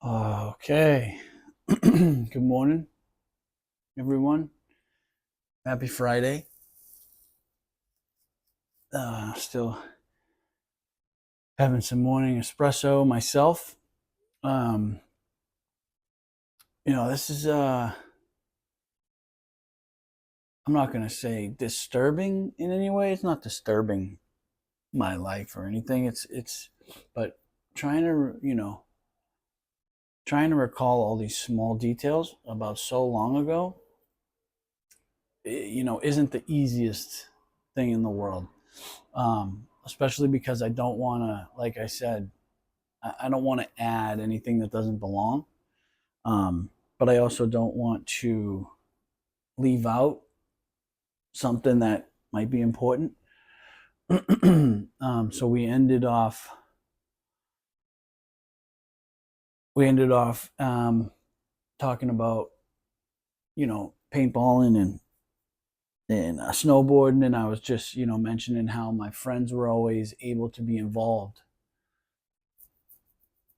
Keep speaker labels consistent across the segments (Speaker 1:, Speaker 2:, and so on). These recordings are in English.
Speaker 1: Okay. Good morning, everyone. Happy Friday. Still having some morning espresso myself. Um, this is I'm not gonna say disturbing in any way. It's not disturbing my life or anything. But trying to trying to recall all these small details about so long ago, isn't the easiest thing in the world. Especially because I don't want to, like I said, I don't want to add anything that doesn't belong. But I also don't want to leave out something that might be important. So we ended off talking about paintballing and snowboarding, and I was just mentioning how my friends were always able to be involved,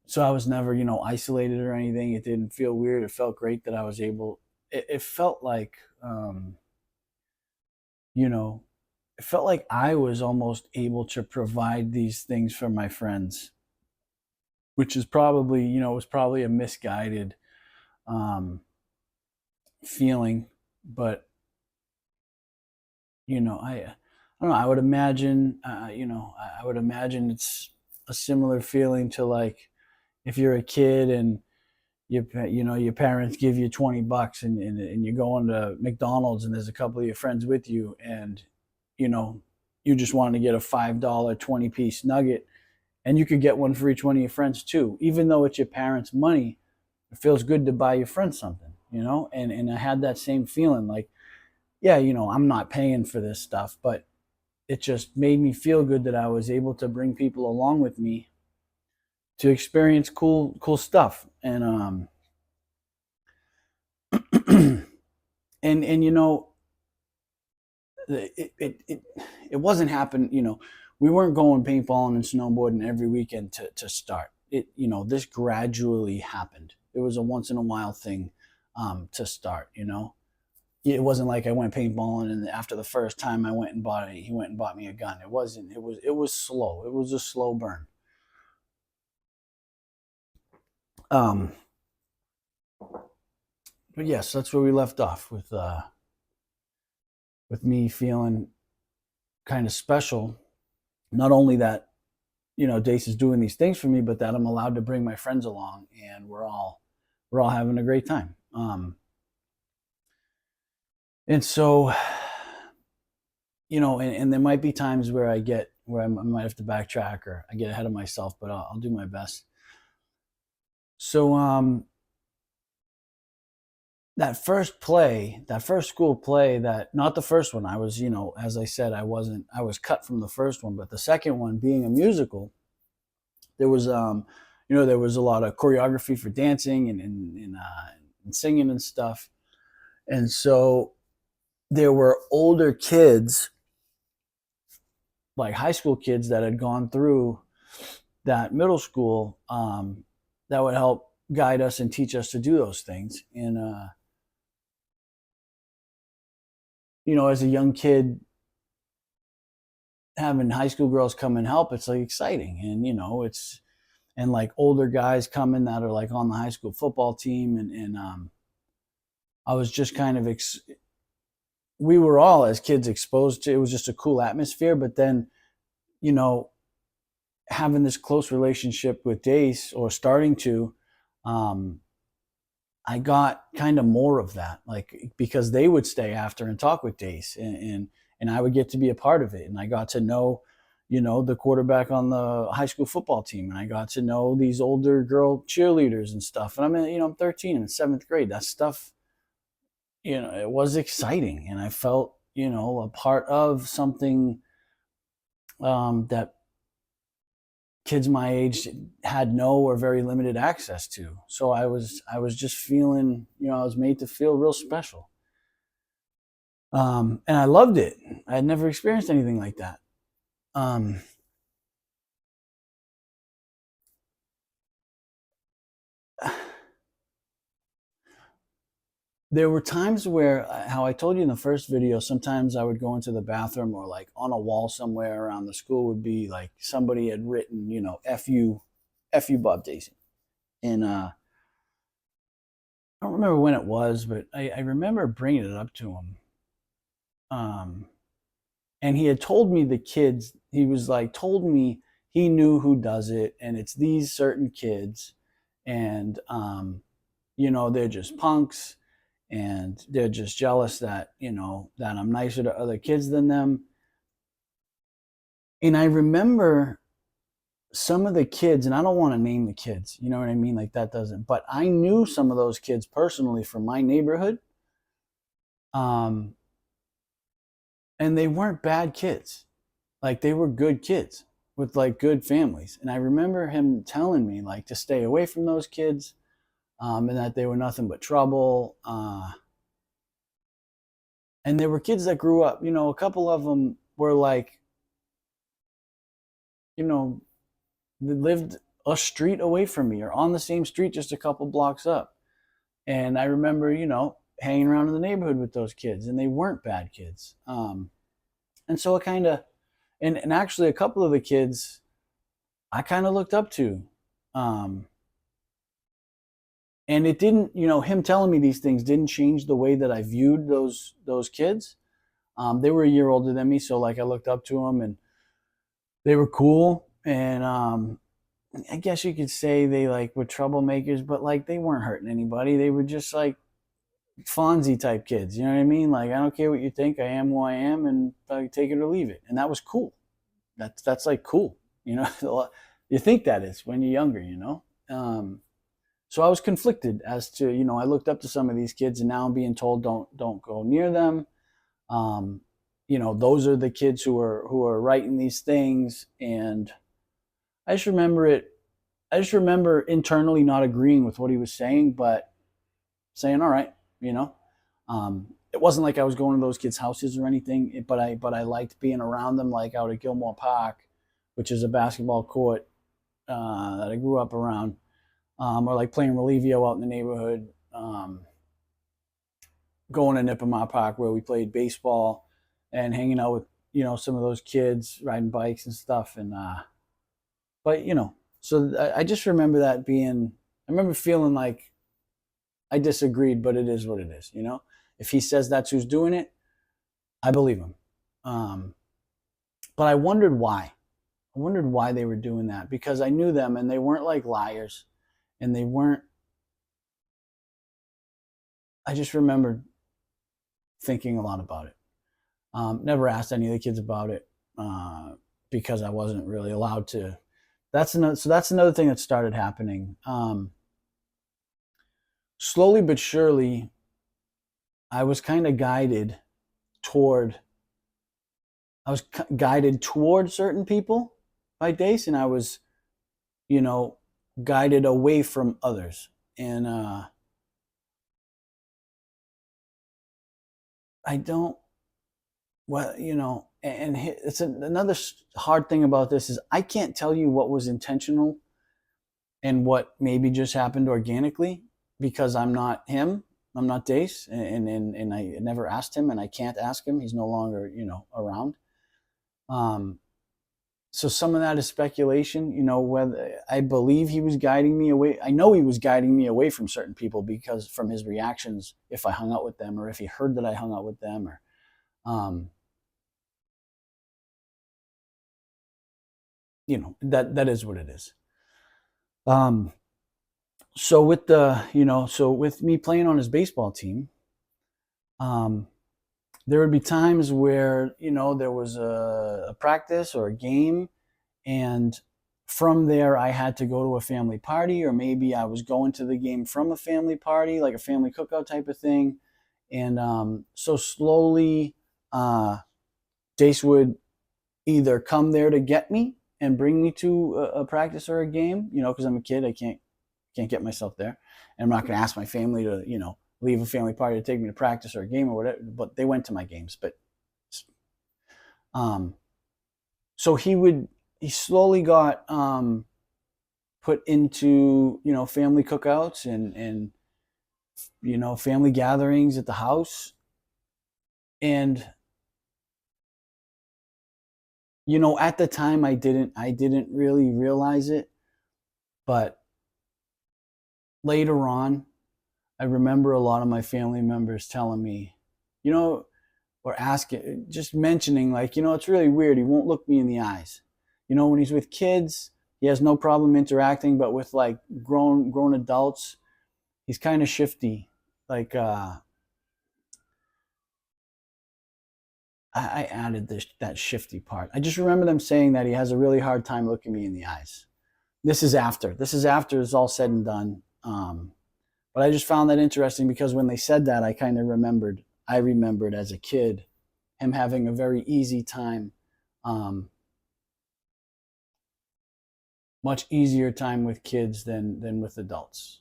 Speaker 1: so I was never isolated or anything. It didn't feel weird. It felt great that I was able. It felt like you know it felt like I was almost able to provide these things for my friends, which is probably was probably a misguided um, feeling. But I don't know. I would imagine I would imagine it's a similar feeling to, like, if you're a kid and your parents give you $20 and you're going to McDonald's and there's a couple of your friends with you, and you know you just wanted to get a $5 20-piece nugget, and you could get one for each one of your friends too, even though it's your parents' money. It feels good to buy your friends something, and I had that same feeling, like, yeah, I'm not paying for this stuff, but it just made me feel good that I was able to bring people along with me to experience cool stuff. And it wasn't happen. We weren't going paintballing and snowboarding every weekend to start it. This gradually happened. It was a once in a while thing, to start. It wasn't like I went paintballing and after the first time I went and bought it, he went and bought me a gun. It wasn't. It was slow. It was a slow burn. um but yes, that's where we left off with me feeling kind of special. Not only that, Dace is doing these things for me, but that I'm allowed to bring my friends along, and we're all having a great time. And so, and there might be times where I might have to backtrack or I get ahead of myself, but I'll do my best. So, that first school play, that not the first one. I was, as I said, I was cut from the first one, but the second one being a musical, there was there was a lot of choreography for dancing and singing and stuff. And so there were older kids, like high school kids, that had gone through that middle school, that would help guide us and teach us to do those things. And as a young kid, having high school girls come and help, it's like exciting. And it's and like older guys coming that are like on the high school football team. And I was just kind of we were all, as kids, exposed to it. Was just a cool atmosphere. But then, you know having this close relationship with Dace, or starting to, um I got kind of more of that, like, because they would stay after and talk with Dace, and I would get to be a part of it. And I got to know, the quarterback on the high school football team, and I got to know these older girl cheerleaders and stuff. And I'm 13, I'm in seventh grade. That stuff, it was exciting, and I felt, a part of something, that kids my age had no or very limited access to. So I was just feeling, I was made to feel real special. And I loved it. I had never experienced anything like that. Um, there were times where, how I told you in the first video, sometimes I would go into the bathroom, or like on a wall somewhere around the school would be like somebody had written, F you, Bob Daisy. And I don't remember when it was, but I remember bringing it up to him. Um, and he had told me the kids, he was like, told me he knew who does it, and it's these certain kids. And, they're just punks, and they're just jealous that, that I'm nicer to other kids than them. And I remember some of the kids, and I don't want to name the kids, you know what I mean? Like that doesn't, but I knew some of those kids personally from my neighborhood. Um, and they weren't bad kids. Like they were good kids with like good families. And I remember him telling me like to stay away from those kids, and that they were nothing but trouble. And there were kids that grew up, a couple of them were like, you know, they lived a street away from me or on the same street, just a couple blocks up. And I remember, hanging around in the neighborhood with those kids, and they weren't bad kids. And so it kind of, and actually a couple of the kids I kind of looked up to. Um, and it didn't, him telling me these things didn't change the way that I viewed those kids. They were a year older than me, so like I looked up to them, and they were cool. And I guess you could say they like were troublemakers, but like they weren't hurting anybody. They were just like Fonzie type kids. You know what I mean? Like I don't care what you think. I am who I am, and take it or leave it. And that was cool. That's like cool. You think that is when you're younger. So I was conflicted as to, I looked up to some of these kids, and now I'm being told don't go near them. Um, those are the kids who are writing these things, and I just remember it. I just remember internally not agreeing with what he was saying, but saying, "All right," you know. It wasn't like I was going to those kids' houses or anything, but I liked being around them, like out at Gilmore Park, which is a basketball court that I grew up around, or like playing Relivio out in the neighborhood, going to Nippamar Park where we played baseball, and hanging out with some of those kids riding bikes and stuff. And but so I just remember that being. I remember feeling like I disagreed, but it is what it is. If he says that's who's doing it, I believe him. Um, but I wondered why. I wondered why they were doing that, because I knew them, and they weren't like liars, and they weren't. I just remember thinking a lot about it. Never asked any of the kids about it, because I wasn't really allowed to. That's another thing that started happening. Slowly but surely, I was kind of guided toward. I was guided toward certain people by Dace, and I was, you know, guided away from others. And I don't. Well, and it's another hard thing about this is I can't tell you what was intentional and what maybe just happened organically, because I'm not him. I'm not Dace, and I never asked him, and I can't ask him. He's no longer, around. Um, so some of that is speculation. Whether I believe he was guiding me away. I know he was guiding me away from certain people, because from his reactions, if I hung out with them, or if he heard that I hung out with them, or um, that is what it is. Um, so with with me playing on his baseball team, um, there would be times where there was a practice or a game, and from there I had to go to a family party, or maybe I was going to the game from a family party, like a family cookout type of thing. And so slowly, Dace would either come there to get me and bring me to a practice or a game, because I'm a kid, I can't get myself there, and I'm not going to ask my family to leave a family party to take me to practice or a game or whatever. But they went to my games. But um, so he slowly got put into family cookouts and family gatherings at the house. And at the time I didn't really realize it, but later on I remember a lot of my family members telling me, you know, or asking, just mentioning, like, it's really weird. He won't look me in the eyes. When he's with kids, he has no problem interacting, but with like grown adults, he's kind of shifty. Like, I added that shifty part. I just remember them saying that he has a really hard time looking me in the eyes. This is after it's all said and done. But I just found that interesting because when they said that, I remembered as a kid him having a very easy time, um, much easier time with kids than with adults,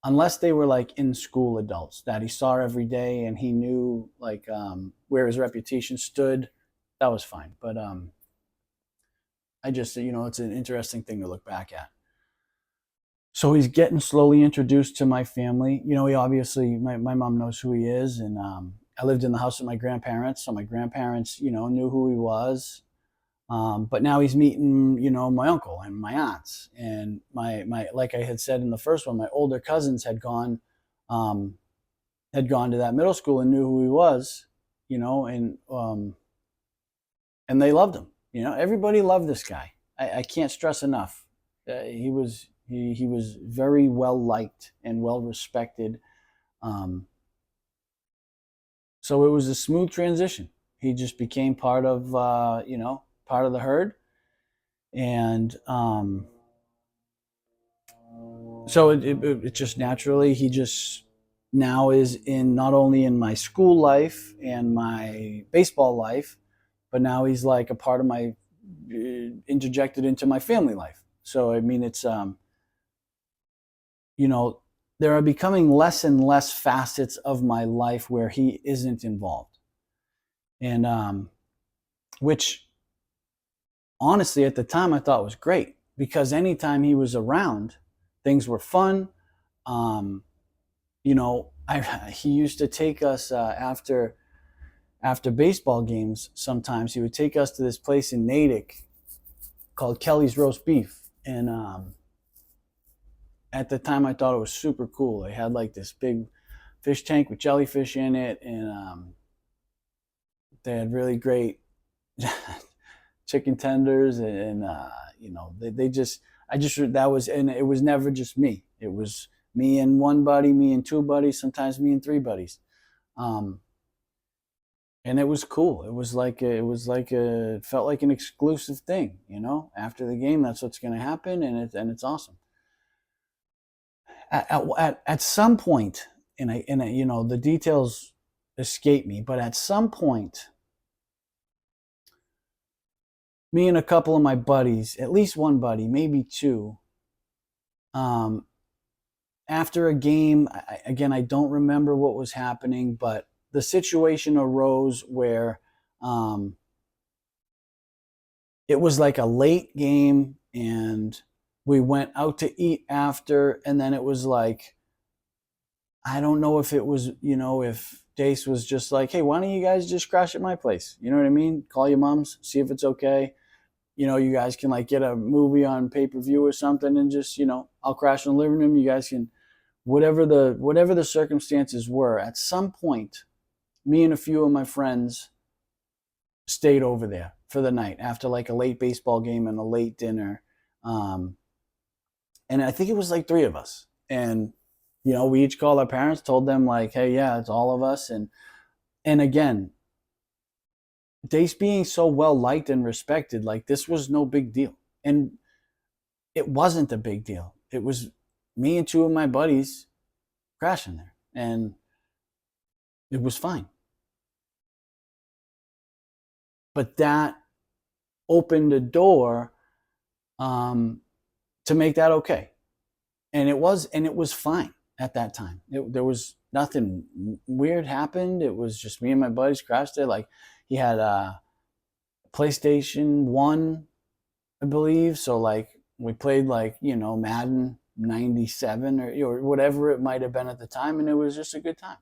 Speaker 1: unless they were like in school adults that he saw every day and he knew like where his reputation stood. That was fine, but I just it's an interesting thing to look back at. So he's getting slowly introduced to my family. He obviously, my mom knows who he is, and I lived in the house with my grandparents, so my grandparents knew who he was. But now he's meeting, my uncle and my aunts, and my like I had said in the first one, my older cousins um, had gone to that middle school and knew who he was, and they loved him. Everybody loved this guy. I can't stress enough. He was very well liked and well respected. Um, so it was a smooth transition. He just became part of the herd, and so it just naturally, he just now is in, not only in my school life and my baseball life, but now he's like a part of my, interjected into my family life. So I mean, it's you know there are becoming less and less facets of my life where he isn't involved, and which honestly at the time I thought was great, because anytime he was around, things were fun. um, he used to take us, after baseball games. Sometimes he would take us to this place in Natick called Kelly's Roast Beef, and at the time I thought it was super cool. They had like this big fish tank with jellyfish in it, and they had really great chicken tenders, and they just I just that was and it was never just me. It was me and one buddy, me and two buddies, sometimes me and three buddies. Um, and it was cool. It felt like an exclusive thing. After the game, that's what's going to happen, and it's awesome. At some point, and the details escape me, but at some point, me and a couple of my buddies, at least one buddy, maybe two, um, after a game, again, I don't remember what was happening, but the situation arose where um, it was like a late game, and we went out to eat after, and then it was like, I don't know if it was, if Dace was just like, hey, why don't you guys just crash at my place? You know what I mean? Call your moms, see if it's okay. You guys can like get a movie on pay-per-view or something, and just, I'll crash in the living room. You guys can, whatever the circumstances were. At some point, me and a few of my friends stayed over there for the night after like a late baseball game and a late dinner. Um, and I think it was like three of us. And, we each called our parents, told them like, hey, yeah, it's all of us. And again, Dace being so well liked and respected, like this was no big deal. And it wasn't a big deal. It was me and two of my buddies crashing there. And it was fine. But that opened a door, um, to make that okay. And it was fine at that time. There was nothing weird happened. It was just me and my buddies crashed there. Like, he had a PlayStation 1, I believe. So like we played like, Madden 97 or whatever it might have been at the time, and it was just a good time.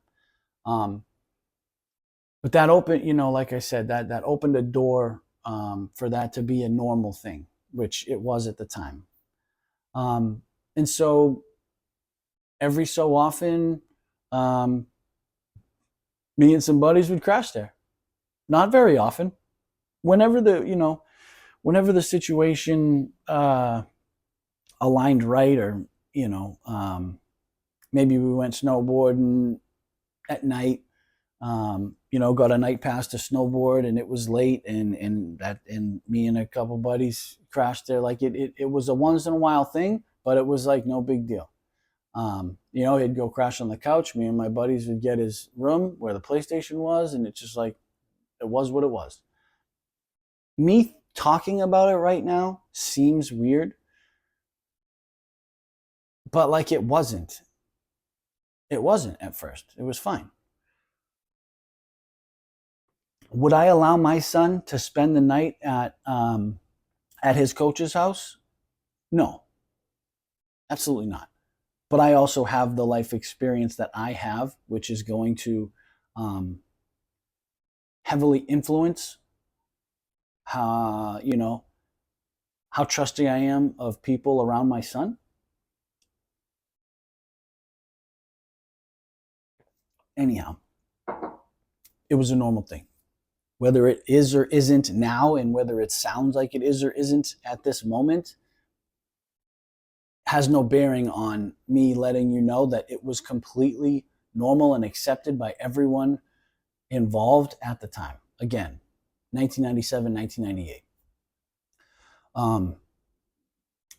Speaker 1: But that opened, like I said, that opened a door for that to be a normal thing, which it was at the time. And so every so often, um, me and some buddies would crash there. Not very often. Whenever the situation aligned right, or maybe we went snowboarding at night. Got a night pass to snowboard, and it was late, and me and a couple buddies crashed there. Like it was a once in a while thing, but it was like no big deal. He'd go crash on the couch. Me and my buddies would get his room where the PlayStation was, and it's just like it was what it was. Me talking about it right now seems weird, but like it wasn't. It wasn't at first. It was fine. Would I allow my son to spend the night at his coach's house? No, absolutely not. But I also have the life experience that I have, which is going to heavily influence how trusting I am of people around my son. Anyhow, it was a normal thing. Whether it is or isn't now, and whether it sounds like it is or isn't at this moment, has no bearing on me letting you know that it was completely normal and accepted by everyone involved at the time. Again, 1997, 1998.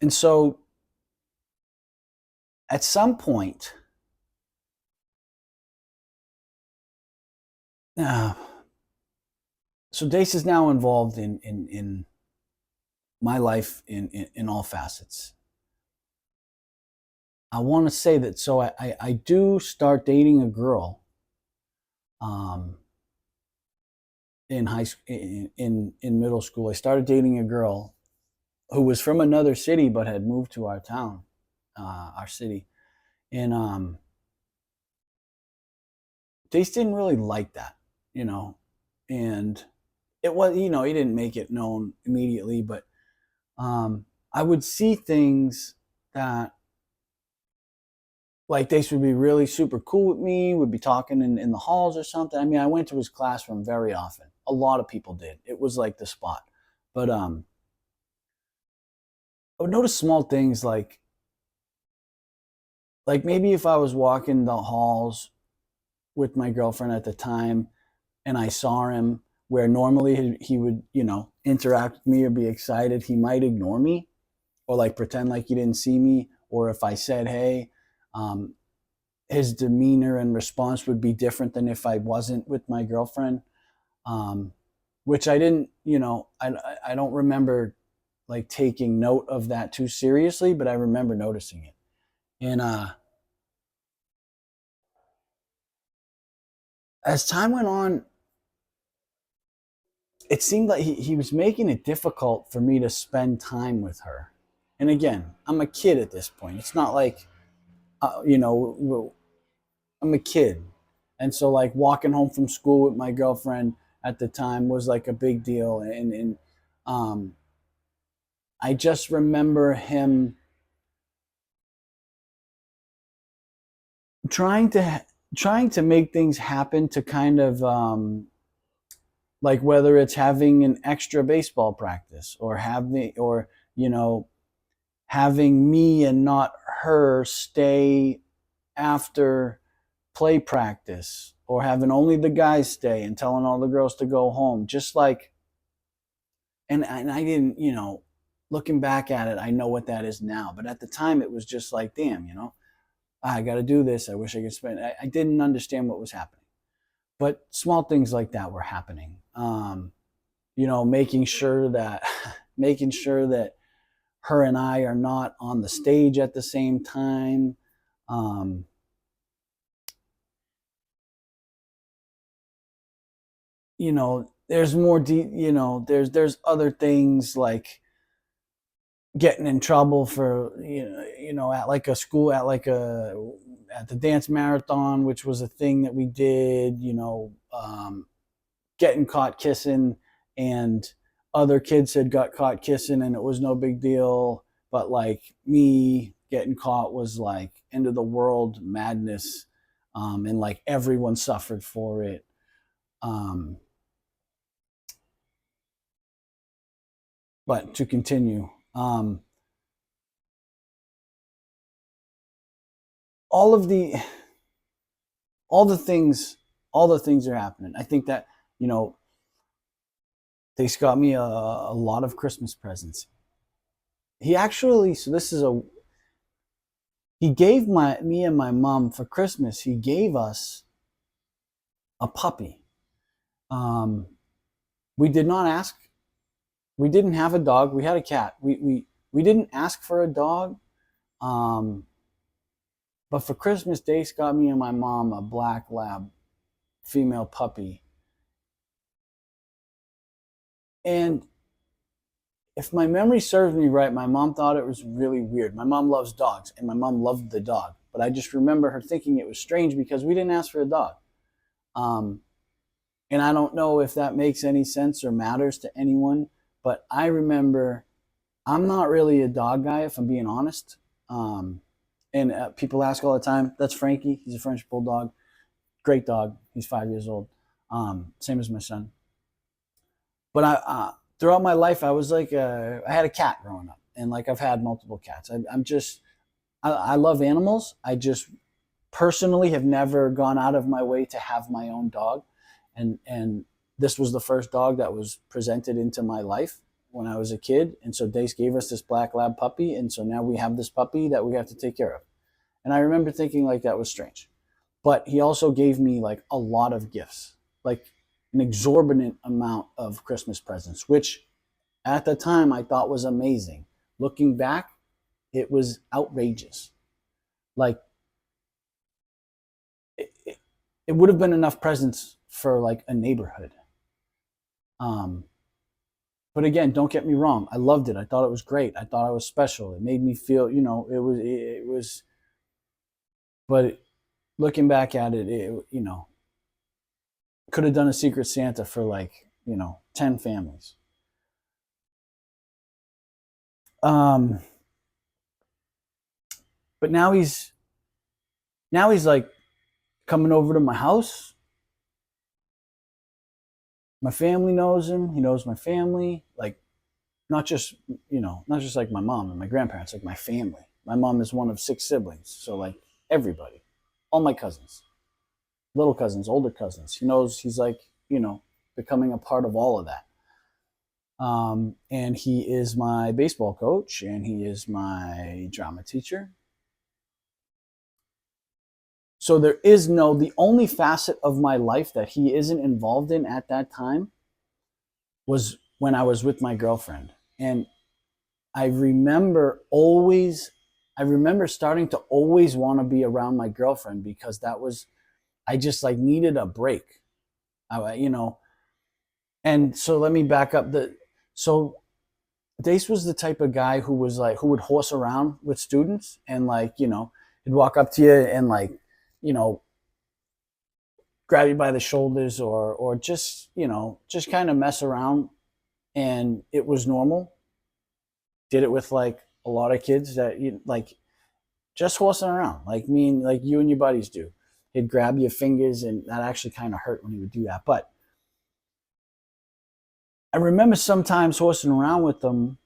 Speaker 1: And so at some point, so Dace is now involved in my life in all facets. I want to say that, so I do start dating a girl in high school, in middle school. I started dating a girl who was from another city but had moved to our town, our city. And Dace didn't really like that, and it was, he didn't make it known immediately, but I would see things that, like, Dace would be really super cool with me, would be talking in the halls or something. I mean, I went to his classroom very often. A lot of people did. It was like the spot. But I would notice small things like maybe if I was walking the halls with my girlfriend at the time and I saw him, where normally he would, interact with me or be excited, he might ignore me or like pretend like he didn't see me. Or if I said, hey, his demeanor and response would be different than if I wasn't with my girlfriend, which I didn't, I don't remember like taking note of that too seriously, but I remember noticing it. And as time went on, it seemed like he was making it difficult for me to spend time with her. And again, I'm a kid at this point. It's not like, I'm a kid. And so, like, walking home from school with my girlfriend at the time was like a big deal. And I just remember him trying to make things happen to kind of, like, whether it's having an extra baseball practice or having me and not her stay after play practice, or having only the guys stay and telling all the girls to go home. Just like, and I didn't, looking back at it, I know what that is now. But at the time, it was just like, damn, I got to do this. I wish I could spend. I didn't understand what was happening. But small things like that were happening. Making sure that making sure that her and I are not on the stage at the same time. There's more there's other things like getting in trouble for at like a school, at the dance marathon, which was a thing that we did, getting caught kissing, and other kids had got caught kissing and it was no big deal, but like me getting caught was like end of the world madness. And like everyone suffered for it. um, but to continue, all of the all the things all the things are happening. I think that, you know they got me a lot of Christmas presents. He actually, so this is a he gave my me and my mom for Christmas. He gave us a puppy. Um, we did not ask. We didn't have a dog. We had a cat. We didn't ask for a dog. Um, but for Christmas, Dace got me and my mom a black lab female puppy. And if my memory serves me right, my mom thought it was really weird. My mom loves dogs, and my mom loved the dog. But I just remember her thinking it was strange because we didn't ask for a dog. Um, and I don't know if that makes any sense or matters to anyone, but I remember I'm not really a dog guy, if I'm being honest. Um, and people ask all the time, that's Frankie. He's a French bulldog. Great dog. He's 5 years old. Same as my son. But throughout my life, I was like, I had a cat growing up, and like I've had multiple cats. I'm just, I love animals. I just personally have never gone out of my way to have my own dog, and this was the first dog that was presented into my life when I was a kid, and so Dace gave us this black lab puppy, and so now we have this puppy that we have to take care of. And I remember thinking like that was strange, but he also gave me like a lot of gifts, like an exorbitant amount of Christmas presents, which at the time I thought was amazing. Looking back, it was outrageous. Like it, it would have been enough presents for like a neighborhood. Um, but again, don't get me wrong. I loved it. I thought it was great. I thought I was special. It made me feel, it was. But looking back at it, could have done a Secret Santa for like 10 families. Um, but now he's like coming over to my house. My family knows him. He knows my family. Like not just like my mom and my grandparents, like my family. My mom is one of 6 siblings, so like everybody, all my cousins, little cousins, older cousins. He knows. He's like becoming a part of all of that. And he is my baseball coach, and he is my drama teacher. So the only facet of my life that he isn't involved in at that time was when I was with my girlfriend. And I remember always, I remember starting to always want to be around my girlfriend because I just like needed a break. I, you know, and so let me back up. So Dace was the type of guy who would horse around with students, and like, he'd walk up to you and like, you know, grab you by the shoulders, or just kind of mess around, and it was normal. Did it with like a lot of kids that like just horsing around, like me and like you and your buddies do. He'd grab your fingers, and that actually kind of hurt when he would do that. But I remember sometimes horsing around with them.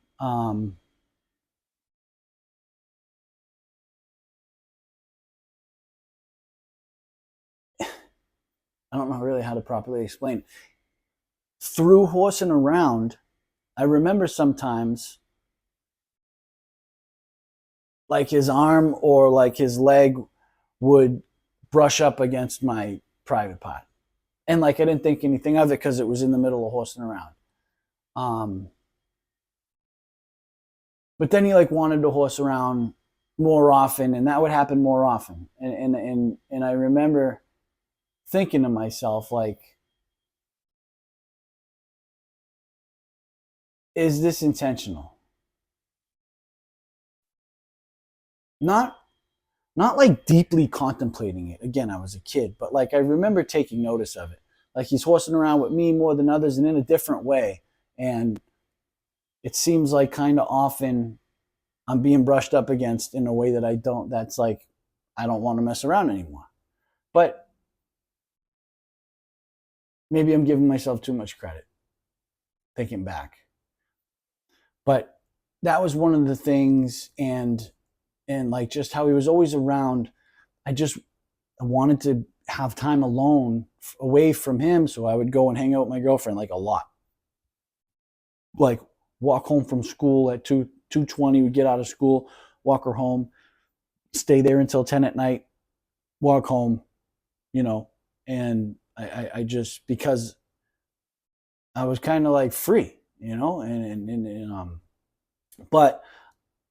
Speaker 1: I don't know really how to properly explain. Through horsing around, I remember sometimes like his arm or like his leg would brush up against my private part. And like I didn't think anything of it because it was in the middle of horsing around. Um, but then he like wanted to horse around more often, and that would happen more often. And I remember thinking to myself, like, is this intentional? not not like deeply contemplating it. Again, I was a kid, but like I remember taking notice of it. Like he's horsing around with me more than others and in a different way. And it seems like kind of often I'm being brushed up against in a way that that's like, I don't want to mess around anymore. But maybe I'm giving myself too much credit, thinking back. But that was one of the things, and like just how he was always around. I wanted to have time alone away from him, so I would go and hang out with my girlfriend like a lot. Like walk home from school at 2:20, we'd get out of school, walk her home, stay there until 10 at night, walk home, you know, and I just, because I was kind of like free, but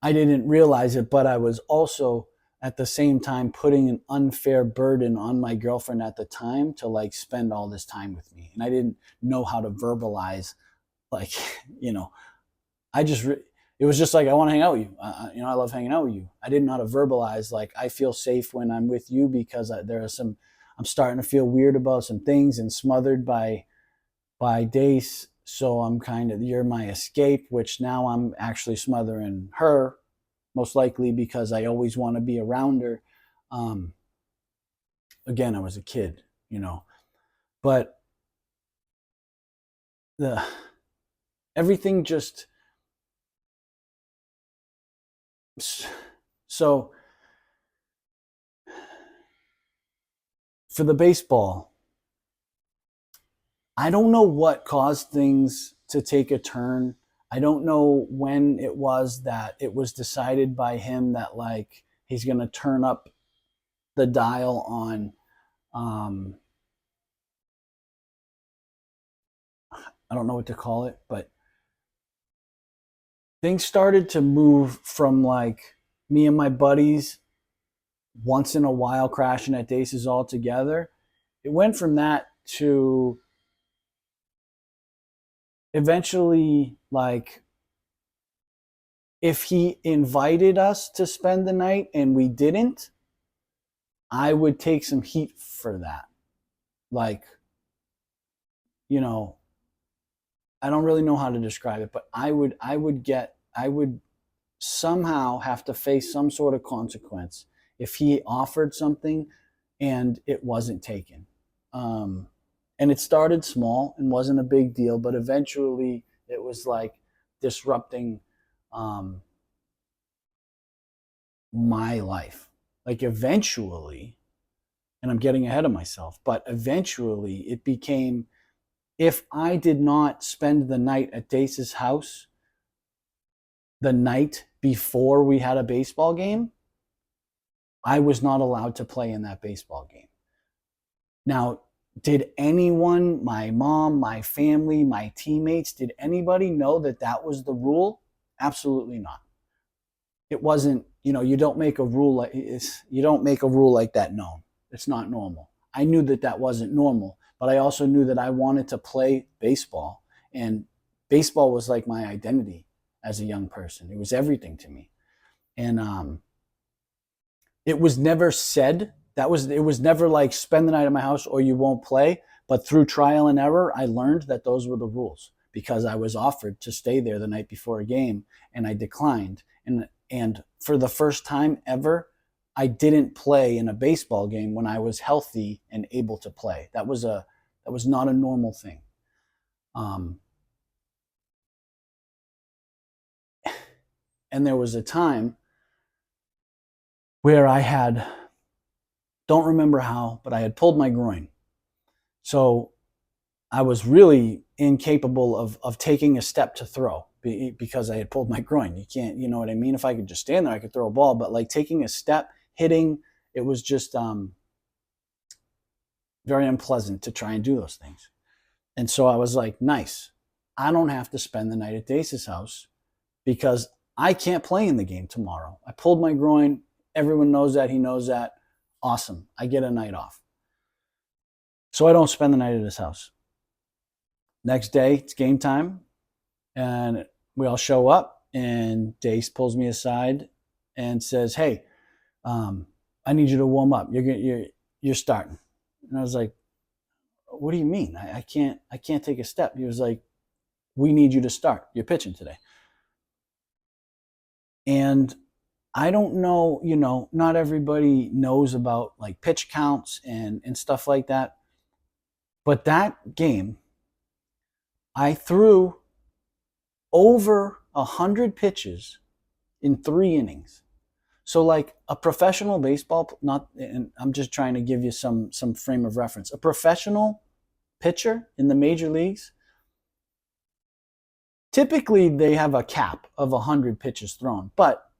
Speaker 1: I didn't realize it, but I was also at the same time putting an unfair burden on my girlfriend at the time to like spend all this time with me. And I didn't know how to verbalize, like, you know, it was just like, I want to hang out with you. I love hanging out with you. I didn't know how to verbalize, like, I feel safe when I'm with you because I'm starting to feel weird about some things and smothered by Dace. So you're my escape, which now I'm actually smothering her, most likely because I always want to be around her. Um, Again, I was a kid, but the everything just so for the baseball, I don't know what caused things to take a turn. I don't know when it was that it was decided by him that like he's going to turn up the dial on um I don't know what to call it, but things started to move from like me and my buddies once in a while crashing at Dace's all together. It went from that to eventually, like, if he invited us to spend the night and we didn't, I would take some heat for that. Like, you know, I don't really know how to describe it, but I would somehow have to face some sort of consequence if he offered something and it wasn't taken. Um, and it started small and wasn't a big deal, but eventually it was like disrupting um, my life. Like eventually, and I'm getting ahead of myself, but eventually it became, if I did not spend the night at Dace's house the night before we had a baseball game, I was not allowed to play in that baseball game. Now, did anyone, my mom, my family, my teammates, did anybody know that that was the rule? Absolutely not. It wasn't, you don't make a rule like you don't make a rule like that known. It's not normal. I knew that that wasn't normal, but I also knew that I wanted to play baseball, and baseball was like my identity as a young person. It was everything to me. And it was never said, it was never like spend the night at my house or you won't play, but through trial and error I learned that those were the rules, because I was offered to stay there the night before a game and I declined. And for the first time ever, I didn't play in a baseball game when I was healthy and able to play. That was not a normal thing. And there was a time where don't remember how, but I had pulled my groin. So I was really incapable of taking a step to throw because I had pulled my groin. You can't, you know what I mean? If I could just stand there, I could throw a ball, but like taking a step, hitting, it was just very unpleasant to try and do those things. And so I was like, nice. I don't have to spend the night at Dace's house because I can't play in the game tomorrow. I pulled my groin. Everyone knows that. He knows that. Awesome. I get a night off. So I don't spend the night at his house. Next day, it's game time, and we all show up, and Dace pulls me aside and says, hey, I need you to warm up. You're starting. And I was like, what do you mean? I can't take a step. He was like, we need you to start. You're pitching today. And I don't know, not everybody knows about like pitch counts and stuff like that. But that game, I threw over 100 pitches in 3 innings. So like a professional baseball, not, and I'm just trying to give you some frame of reference. A professional pitcher in the major leagues, typically they have a cap of 100 pitches thrown, but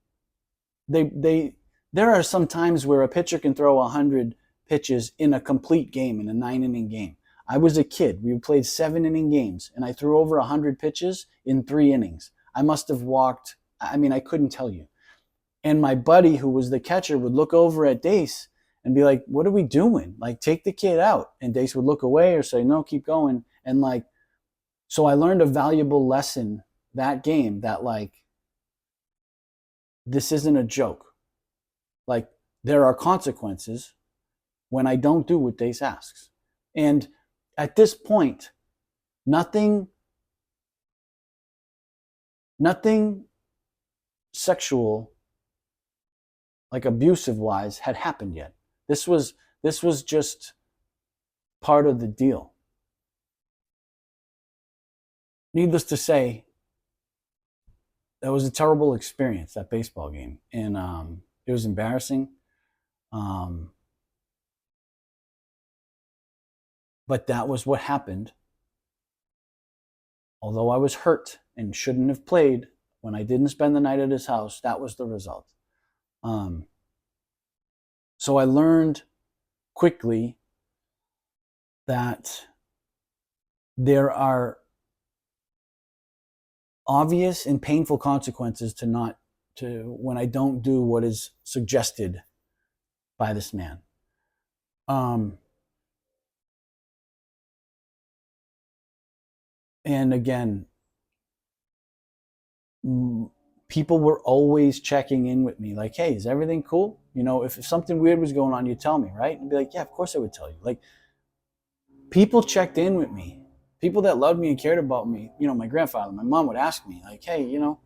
Speaker 1: there are some times where a pitcher can throw 100 pitches in a complete game, in a 9-inning game. I was a kid. We played 7-inning games, and I threw over 100 pitches in 3 innings. I must have walked, I couldn't tell you. And my buddy, who was the catcher, would look over at Dace and be like, what are we doing? Like, take the kid out. And Dace would look away or say, no, keep going. And like, so I learned a valuable lesson that game, that like, this isn't a joke. Like, there are consequences when I don't do what Dace asks. And at this point, nothing sexual, like abusive wise, had happened yet. This was just part of the deal. Needless to say, that was a terrible experience, that baseball game. And it was embarrassing. But that was what happened. Although I was hurt and shouldn't have played, when I didn't spend the night at his house, that was the result. So I learned quickly that there are obvious and painful consequences to when I don't do what is suggested by this man. And again, people were always checking in with me, like, hey, is everything cool? If something weird was going on, you'd tell me, right? And be like, yeah, of course I would tell you. Like, people checked in with me. People that loved me and cared about me, my grandfather, my mom would ask me, like, hey, is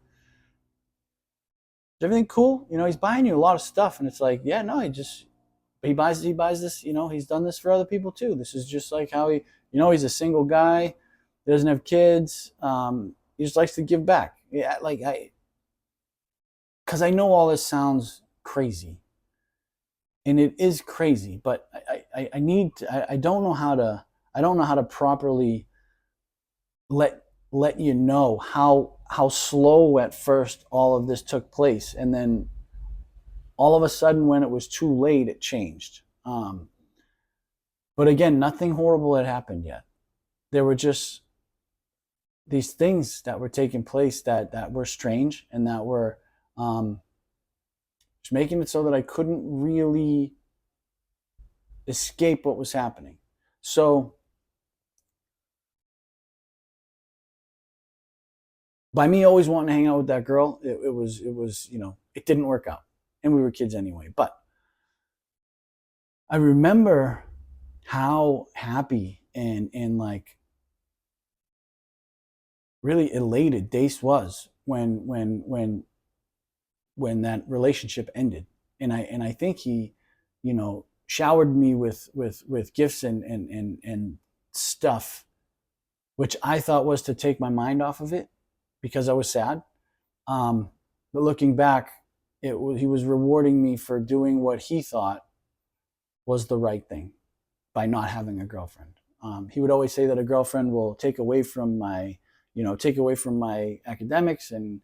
Speaker 1: everything cool? He's buying you a lot of stuff. And it's like, yeah, no, he buys this, he's done this for other people too. This is just like how he's a single guy, he doesn't have kids. He just likes to give back. Yeah, because I know all this sounds crazy, and it is crazy, but I don't know how to properly let you know how slow at first all of this took place, and then all of a sudden, when it was too late, it changed. But again, nothing horrible had happened yet. There were just these things that were taking place that were strange, and that were just making it so that I couldn't really escape what was happening. So by me always wanting to hang out with that girl, it was it didn't work out, and we were kids anyway. But I remember how happy and like really elated Dace was when that relationship ended. And I think he, showered me with gifts and stuff, which I thought was to take my mind off of it because I was sad. But looking back, he was rewarding me for doing what he thought was the right thing by not having a girlfriend. He would always say that a girlfriend will take away from my academics and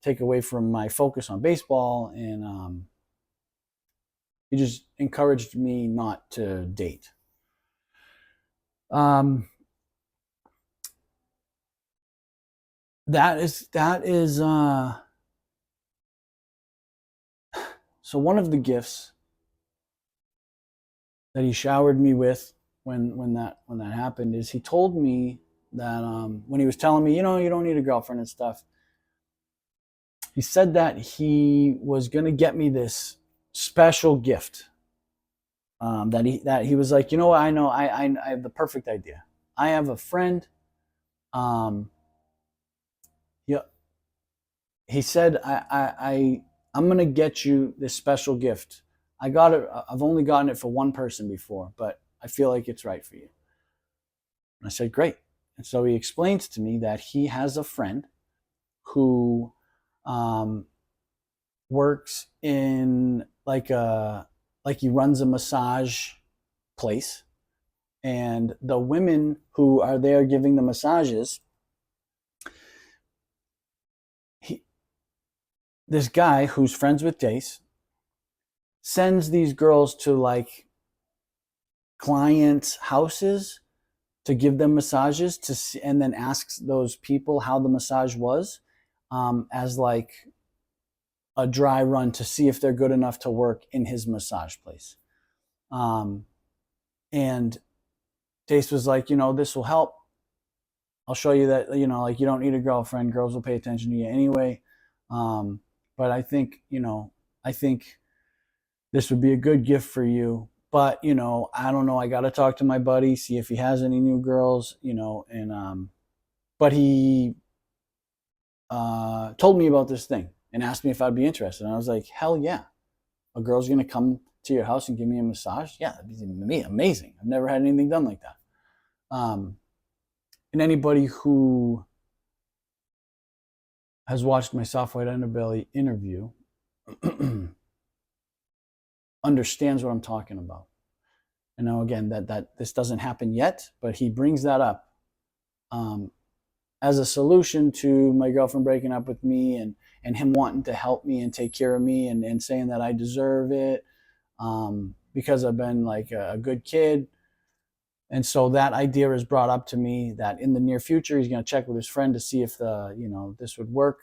Speaker 1: take away from my focus on baseball. And he just encouraged me not to date. That is so one of the gifts that he showered me with when that happened is he told me that when he was telling me, you don't need a girlfriend and stuff, he said that he was going to get me this special gift that he was like, you know what, I know, I have the perfect idea. I have a friend. Um, yeah, he said, I'm gonna get you this special gift. I got it. I've only gotten it for one person before, but I feel like it's right for you. And I said, great. And so he explains to me that he has a friend who um, works in like he runs a massage place, and the women who are there giving the massages, he, this guy who's friends with Jace sends these girls to like clients' houses to give them massages to see, and then asks those people how the massage was, as like a dry run to see if they're good enough to work in his massage place. And Jace was like, this will help. I'll show you that, like you don't need a girlfriend. Girls will pay attention to you anyway. But I think this would be a good gift for you. But, I don't know. I got to talk to my buddy, see if he has any new girls, but he told me about this thing and asked me if I'd be interested. And I was like, hell yeah. A girl's going to come to your house and give me a massage? Yeah, that'd be amazing. I've never had anything done like that. And anybody who has watched my Soft White Underbelly interview understands what I'm talking about. And now again, that this doesn't happen yet, but he brings that up as a solution to my girlfriend breaking up with me and him wanting to help me and take care of me and saying that I deserve it because I've been like a good kid. And so that idea is brought up to me that in the near future, he's going to check with his friend to see if this would work.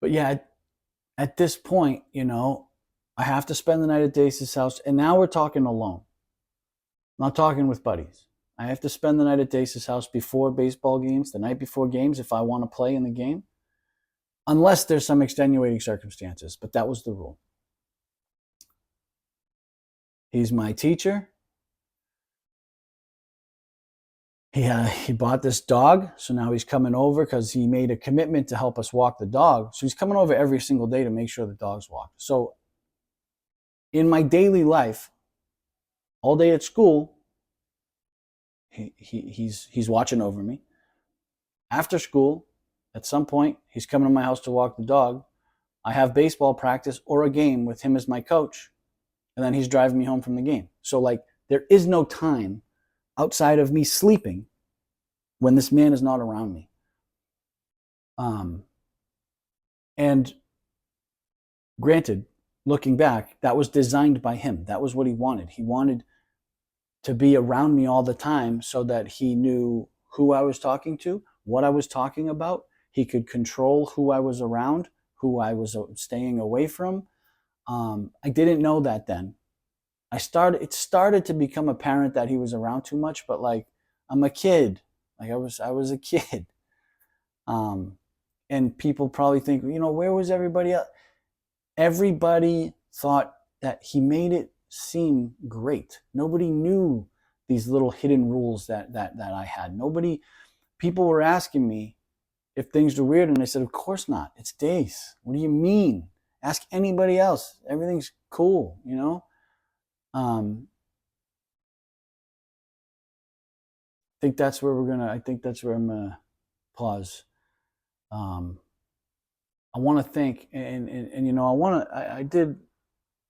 Speaker 1: But yeah, at this point, I have to spend the night at Dace's house. And now we're talking alone. I'm not talking with buddies. I have to spend the night at Dace's house before baseball games, the night before games, if I want to play in the game. Unless there's some extenuating circumstances. But that was the rule. He's my teacher. He bought this dog, so now he's coming over because he made a commitment to help us walk the dog. So he's coming over every single day to make sure the dog's walked. So in my daily life, all day at school, he's watching over me. After school, at some point, he's coming to my house to walk the dog. I have baseball practice or a game with him as my coach, and then he's driving me home from the game. So like there is no time outside of me sleeping when this man is not around me. And granted, looking back, that was designed by him. That was what he wanted. He wanted to be around me all the time so that he knew who I was talking to, what I was talking about. He could control who I was around, who I was staying away from. I didn't know that then. It started to become apparent that he was around too much, but like I'm a kid. Like I was a kid. And people probably think, where was everybody else? Everybody thought that he made it seem great. Nobody knew these little hidden rules that I had. People were asking me if things were weird, and I said, of course not. It's Dace. What do you mean? Ask anybody else. Everything's cool, I think that's where I'm gonna pause. I want to thank and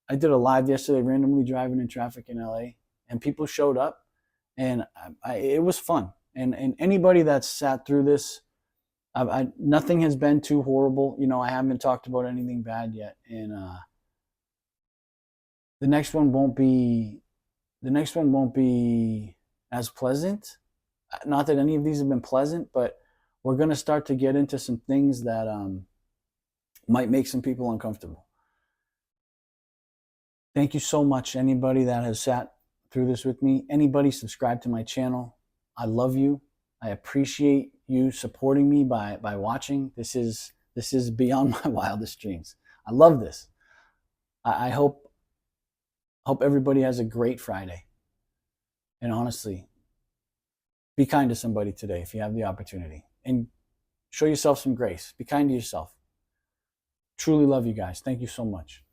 Speaker 1: I did a live yesterday, randomly driving in traffic in LA, and people showed up, and it was fun. And anybody that's sat through this, nothing has been too horrible. I haven't talked about anything bad yet, and the next one won't be as pleasant. Not that any of these have been pleasant, but we're gonna start to get into some things that might make some people uncomfortable. Thank you so much, anybody that has sat through this with me. Anybody subscribe to my channel. I love you. I appreciate you supporting me by watching. This is beyond my wildest dreams. I love this. I hope everybody has a great Friday. And honestly, be kind to somebody today if you have the opportunity. And show yourself some grace. Be kind to yourself. Truly love you guys. Thank you so much.